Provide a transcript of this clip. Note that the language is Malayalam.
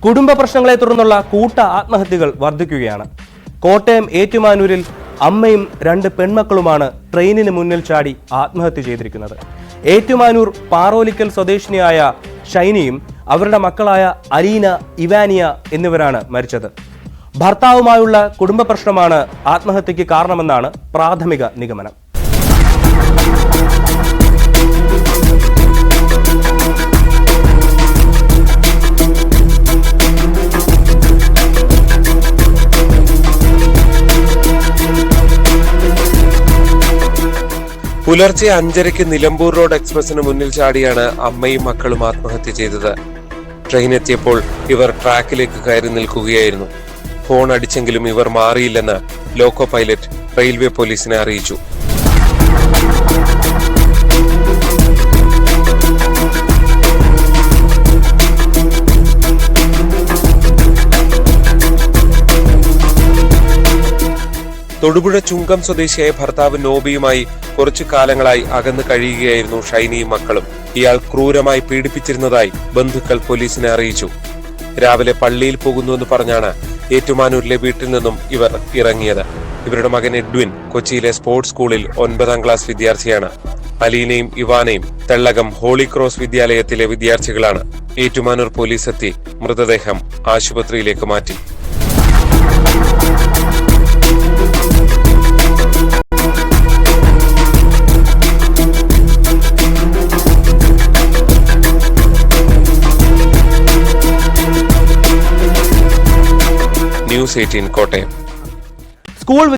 കുടുംബ പ്രശ്നങ്ങളെ തുടർന്നുള്ള കൂട്ട ആത്മഹത്യകൾ വർദ്ധിക്കുകയാണ്. കോട്ടയം ഏറ്റുമാനൂരിൽ അമ്മയും 2 പെൺമക്കളുമാണ് ട്രെയിനിന് മുന്നിൽ ചാടി ആത്മഹത്യ ചെയ്തിരിക്കുന്നത്. ഏറ്റുമാനൂർ പാറോലിക്കൽ സ്വദേശിനിയായ ഷൈനിയും അവരുടെ മക്കളായ അലീന, ഇവാനിയ എന്നിവരാണ് മരിച്ചത്. ഭർത്താവുമായുള്ള കുടുംബ പ്രശ്നമാണ് ആത്മഹത്യക്ക് കാരണമെന്നാണ് പ്രാഥമിക നിഗമനം. പുലർച്ചെ 5:30 നിലമ്പൂർ റോഡ് എക്സ്പ്രസിന് മുന്നിൽ ചാടിയാണ് അമ്മയും മക്കളും ആത്മഹത്യ ചെയ്തത്. ട്രെയിൻ എത്തിയപ്പോൾ ഇവർ ട്രാക്കിലേക്ക് കയറി നിൽക്കുകയായിരുന്നു. ഫോൺ അടിച്ചെങ്കിലും ഇവർ മാറിയില്ലെന്ന് ലോക്കോ പൈലറ്റ് റെയിൽവേ പോലീസിനെ അറിയിച്ചു. തൊടുപുഴ ചുങ്കം സ്വദേശിയായ ഭർത്താവ് നോബിയുമായി കുറച്ചു കാലങ്ങളായി അകന്നു കഴിയുകയായിരുന്നു ഷൈനിയും മക്കളും. ഇയാൾ ക്രൂരമായി പീഡിപ്പിച്ചിരുന്നതായി ബന്ധുക്കൾ പോലീസിനെ അറിയിച്ചു. രാവിലെ പള്ളിയിൽ പോകുന്നുവെന്ന് പറഞ്ഞാണ് ഏറ്റുമാനൂരിലെ വീട്ടിൽ നിന്നും ഇവർ ഇറങ്ങിയത്. ഇവരുടെ മകൻ എഡ്വിൻ കൊച്ചിയിലെ സ്പോർട്സ് സ്കൂളിൽ 9ാം ക്ലാസ് വിദ്യാർത്ഥിയാണ്. അലീനയും ഇവാനയും തെള്ളകം ഹോളി ക്രോസ് വിദ്യാലയത്തിലെ വിദ്യാർത്ഥികളാണ്. ഏറ്റുമാനൂർ പോലീസ് എത്തി മൃതദേഹം ആശുപത്രിയിലേക്ക് മാറ്റി. ന്യൂസ് 18 കോട്ടയം. സ്കൂൾ